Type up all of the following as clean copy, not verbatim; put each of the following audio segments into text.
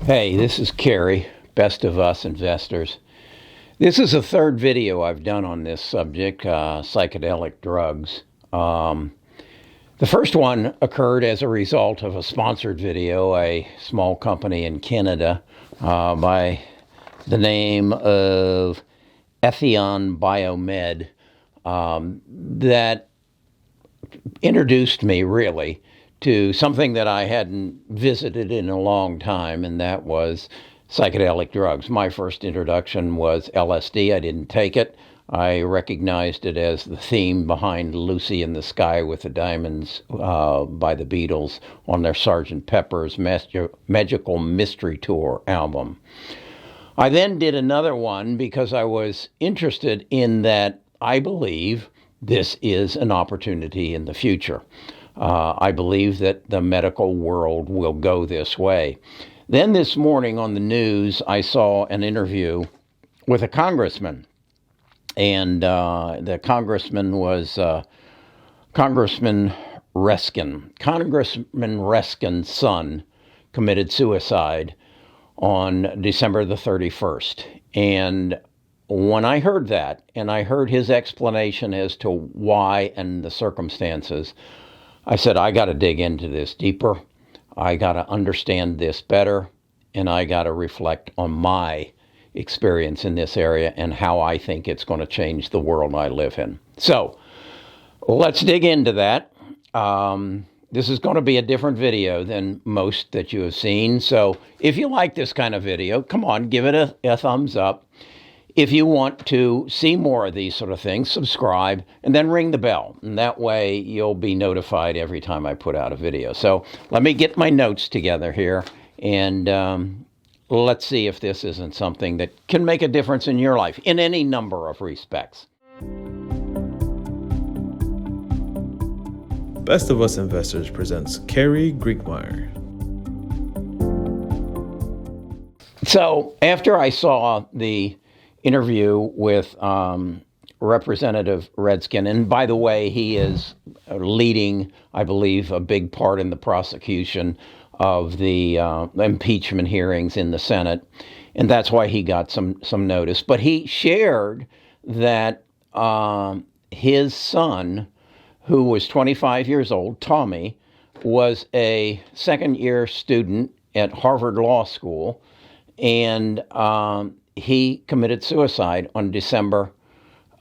Hey, this is Kerry, Best of Us Investors. This is the third video I've done on this subject, psychedelic drugs. The first one occurred as a result of a sponsored video, a small company in Canada by the name of Ethion Biomed that introduced me really to something that I hadn't visited in a long time, and that was psychedelic drugs. My first introduction was LSD. I didn't take it. I recognized it as the theme behind Lucy in the Sky with the Diamonds by the Beatles on their Sgt. Pepper's Magical Mystery Tour album. I then did another one because I was interested in that I believe this is an opportunity in the future. I believe that the medical world will go this way. Then this morning on the news, I saw an interview with a congressman. And the congressman was Congressman Reskin. Congressman Reskin's son committed suicide on December the 31st. And when I heard that, and I heard his explanation as to why and the circumstances, I said, I got to dig into this deeper. I got to understand this better, and I got to reflect on my experience in this area and how I think it's going to change the world I live in. So let's dig into that. This is going to be a different video than most that you have seen. So if you like this kind of video, come on, give it a thumbs up. If you want to see more of these sort of things, subscribe and then ring the bell. And that way you'll be notified every time I put out a video. So let me get my notes together here and let's see if this isn't something that can make a difference in your life in any number of respects. Best of Us Investors presents Kerry Griegmeyer. So after I saw the interview with Representative Redskin, and by the way, he is leading, I believe, a big part in the prosecution of the impeachment hearings in the Senate, and that's why he got some notice. But he shared that his son, who was 25 years old, Tommy, was a second-year student at Harvard Law School, and he committed suicide on December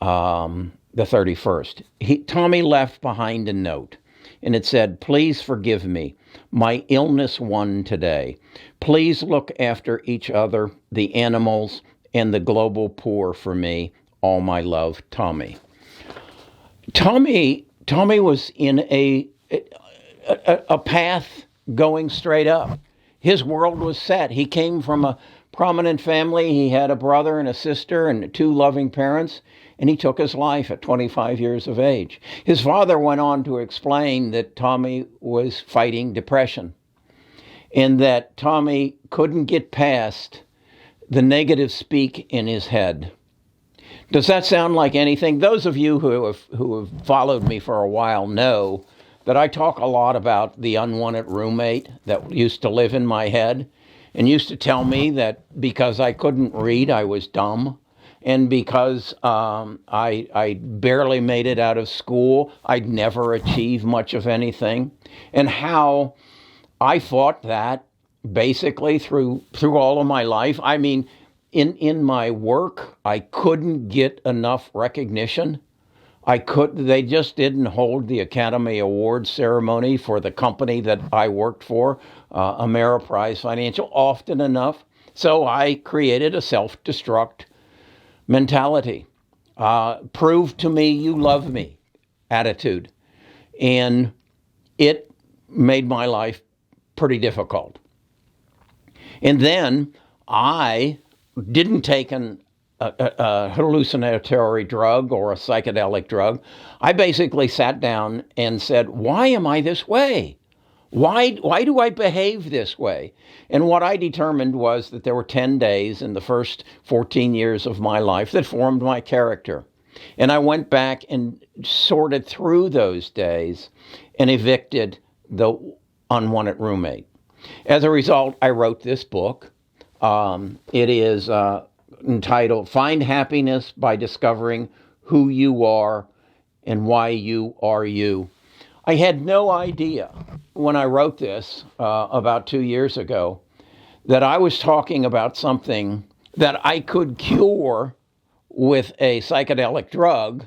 the 31st. Tommy left behind a note, and it said, "Please forgive me. My illness won today. Please look after each other, the animals, and the global poor for me. All my love, Tommy." Tommy was in a path going straight up. His world was set. He came from a prominent family. He had a brother and a sister and two loving parents, and he took his life at 25 years of age. His father went on to explain that Tommy was fighting depression and that Tommy couldn't get past the negative speak in his head. Does that sound like anything? Those of you who have followed me for a while know that I talk a lot about the unwanted roommate that used to live in my head and used to tell me that because I couldn't read, I was dumb. And because I barely made it out of school, I'd never achieve much of anything. And how I fought that basically through all of my life. I mean, in my work, I couldn't get enough recognition. They just didn't hold the Academy Awards ceremony for the company that I worked for, Ameriprise Financial, often enough. So I created a self-destruct mentality. Prove to me you love me attitude. And it made my life pretty difficult. And then I didn't take a hallucinatory drug or a psychedelic drug. I basically sat down and said, why am I this way? Why do I behave this way? And what I determined was that there were 10 days in the first 14 years of my life that formed my character. And I went back and sorted through those days and evicted the unwanted roommate. As a result, I wrote this book, It is entitled Find Happiness by Discovering Who You Are and Why You Are You. I had no idea when I wrote this about 2 years ago that I was talking about something that I could cure with a psychedelic drug,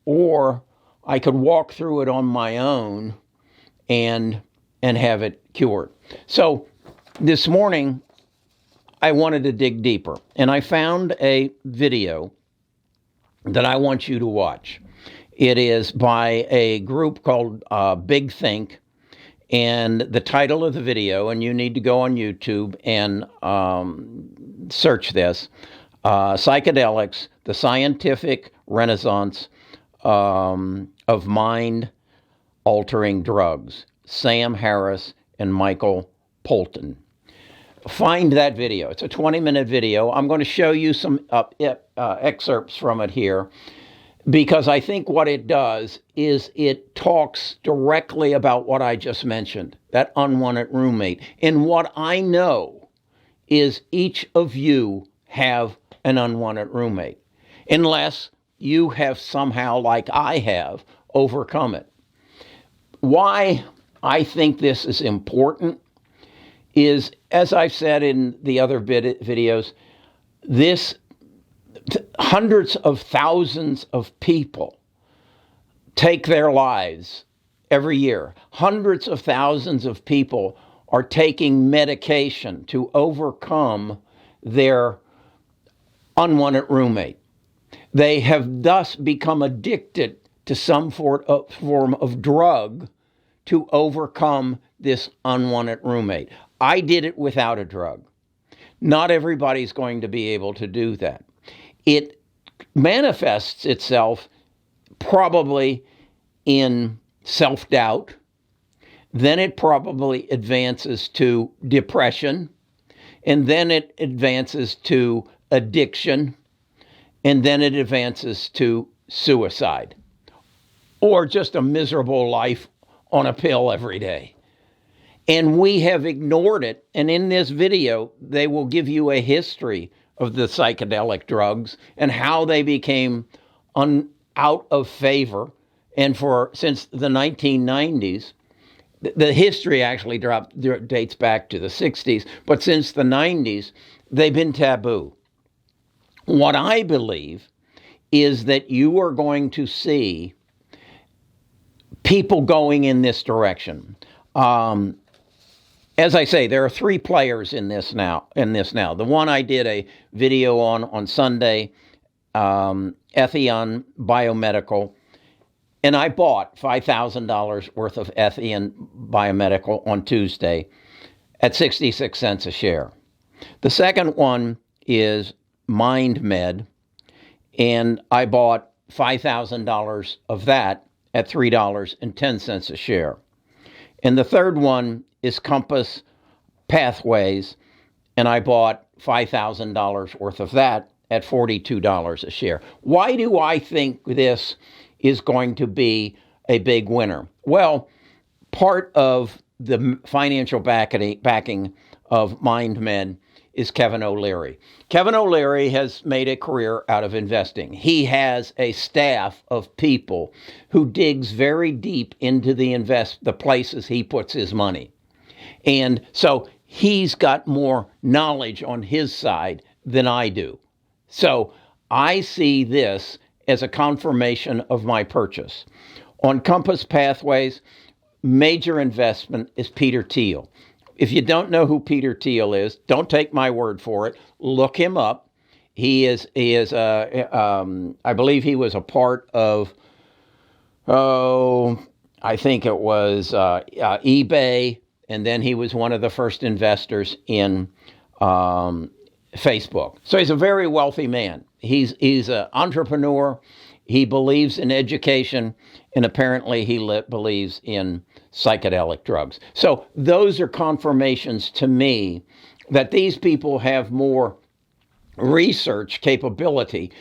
or I could walk through it on my own and have it cured. So this morning, I wanted to dig deeper, and I found a video that I want you to watch. It is by a group called Big Think, and the title of the video, and you need to go on YouTube and search this, Psychedelics, the Scientific Renaissance of Mind-Altering Drugs, Sam Harris and Michael Polton. Find that video. It's a 20-minute video. I'm going to show you some excerpts from it here, because I think what it does is it talks directly about what I just mentioned, that unwanted roommate. And what I know is each of you have an unwanted roommate, unless you have somehow, like I have, overcome it. Why I think this is important is, as I've said in the other videos, this hundreds of thousands of people take their lives every year. Hundreds of thousands of people are taking medication to overcome their unwanted roommate. They have thus become addicted to some form of drug to overcome this unwanted roommate. I did it without a drug. Not everybody's going to be able to do that. It manifests itself probably in self-doubt. Then it probably advances to depression. And then it advances to addiction. And then it advances to suicide. Or just a miserable life on a pill every day. And we have ignored it. And in this video, they will give you a history of the psychedelic drugs and how they became out of favor. And since the 1990s, the history actually dates back to the 60s, but since the 90s, they've been taboo. What I believe is that you are going to see people going in this direction. As I say, there are three players in this now. The one I did a video on Sunday, Ethion Biomedical, and I bought $5,000 worth of Ethion Biomedical on Tuesday at 66 cents a share. The second one is MindMed, and I bought $5,000 of that at $3.10 a share. And the third one is Compass Pathways, and I bought $5,000 worth of that at $42 a share. Why do I think this is going to be a big winner? Well, part of the financial backing of MindMed is Kevin O'Leary. Kevin O'Leary has made a career out of investing. He has a staff of people who digs very deep into the places he puts his money. And so he's got more knowledge on his side than I do. So I see this as a confirmation of my purchase. On Compass Pathways, major investment is Peter Thiel. If you don't know who Peter Thiel is, don't take my word for it. Look him up. I believe he was a part of, I think it was eBay, and then he was one of the first investors in Facebook. So he's a very wealthy man. He's an entrepreneur. He believes in education, and apparently he believes in psychedelic drugs. So those are confirmations to me that these people have more research capability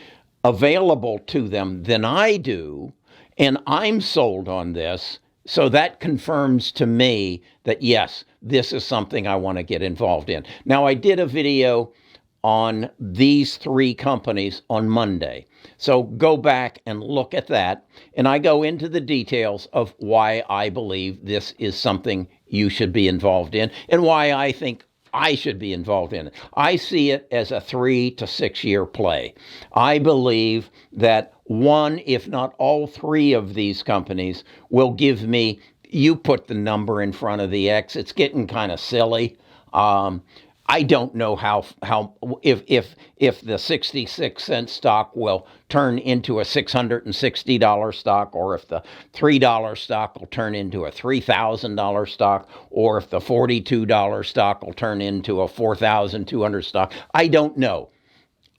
available to them than I do, and I'm sold on this. So that confirms to me that, yes, this is something I want to get involved in. Now, I did a video on these three companies on Monday. So go back and look at that. And I go into the details of why I believe this is something you should be involved in and why I think I should be involved in it. I see it as a 3 to 6 year play. I believe that one, if not all three of these companies will give me, you put the number in front of the X, it's getting kind of silly. I don't know how if the 66-cent stock will turn into a $660 stock, or if the $3 stock will turn into a $3,000 stock, or if the $42 stock will turn into a $4,200 stock. I don't know.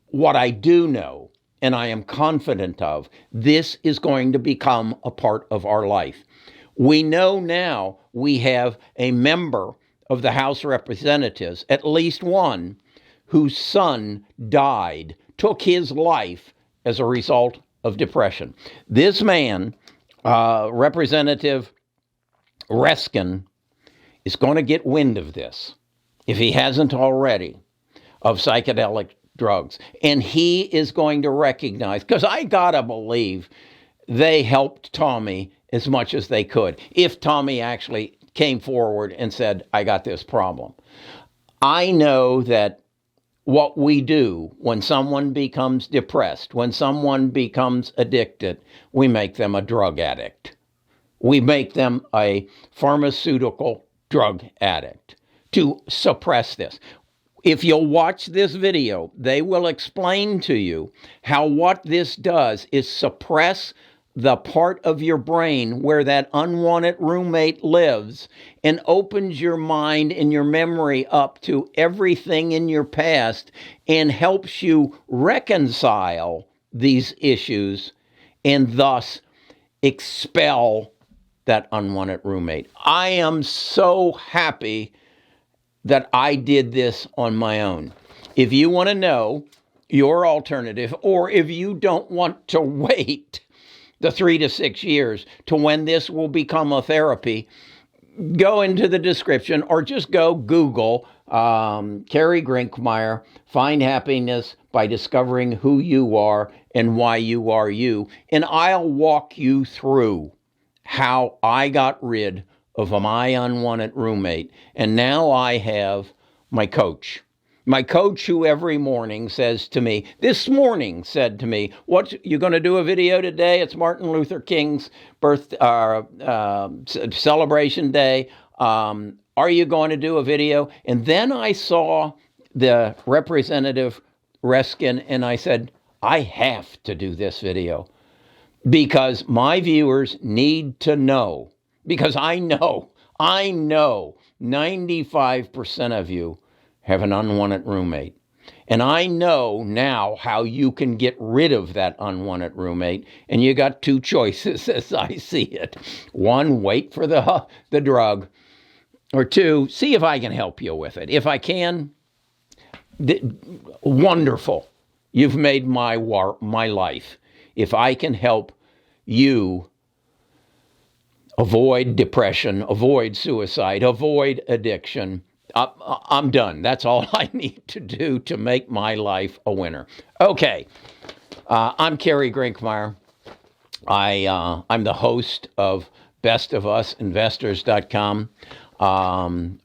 What I do know, and I am confident of, this is going to become a part of our life. We know now we have a member of the House of Representatives, at least one, whose son died, took his life as a result of depression. This man, Representative Reskin, is going to get wind of this, if he hasn't already, of psychedelic drugs. And he is going to recognize, because I gotta believe they helped Tommy as much as they could, if Tommy actually came forward and said, I got this problem. I know that what we do when someone becomes depressed, when someone becomes addicted, we make them a drug addict. We make them a pharmaceutical drug addict to suppress this. If you'll watch this video, they will explain to you how what this does is suppress the part of your brain where that unwanted roommate lives and opens your mind and your memory up to everything in your past and helps you reconcile these issues and thus expel that unwanted roommate. I am so happy that I did this on my own. If you want to know your alternative, or if you don't want to wait the 3 to 6 years to when this will become a therapy, go into the description or just go Google Carrie Grinkmeyer, Find Happiness by Discovering Who You Are and Why You Are You. And I'll walk you through how I got rid of my unwanted roommate. And now I have my coach. My coach, who every morning says to me, this morning said to me, "What, you going to do a video today? It's Martin Luther King's celebration day. Are you going to do a video?" And then I saw the Representative Reskin, and I said, I have to do this video because my viewers need to know, because I know 95% of you have an unwanted roommate. And I know now how you can get rid of that unwanted roommate. And you got two choices as I see it. One, wait for the drug. Or two, see if I can help you with it. If I can, wonderful. You've made my life. If I can help you avoid depression, avoid suicide, avoid addiction, I'm done. That's all I need to do to make my life a winner. Okay, I'm Carrie Grinkmeyer. I'm the host of bestofusinvestors.com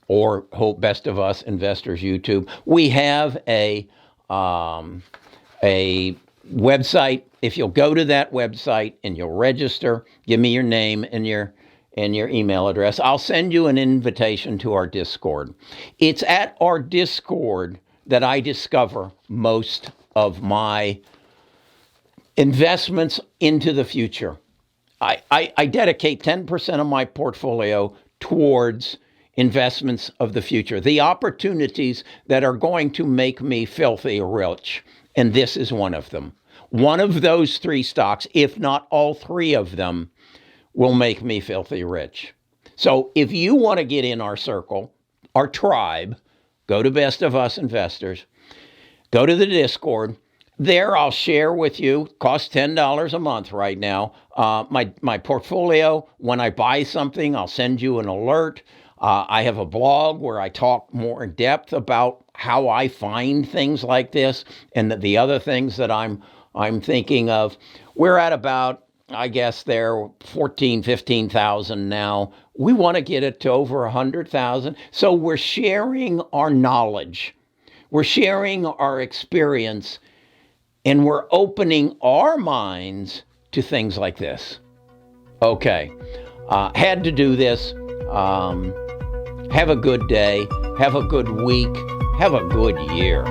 or Best of Us Investors YouTube. We have a website. If you'll go to that website and you'll register, give me your name and your email address, I'll send you an invitation to our Discord. It's at our Discord that I discover most of my investments into the future. I dedicate 10% of my portfolio towards investments of the future, the opportunities that are going to make me filthy rich. And this is one of them. One of those three stocks, if not all three of them, will make me filthy rich. So if you want to get in our circle, our tribe, go to Best of Us Investors, go to the Discord. There I'll share with you, costs $10 a month right now, my portfolio. When I buy something, I'll send you an alert. I have a blog where I talk more in depth about how I find things like this and the other things that I'm thinking of. We're at about, I guess they're 14, 15,000 now. We want to get it to over 100,000. So we're sharing our knowledge. We're sharing our experience, and we're opening our minds to things like this. Okay, had to do this. Have a good day. Have a good week. Have a good year.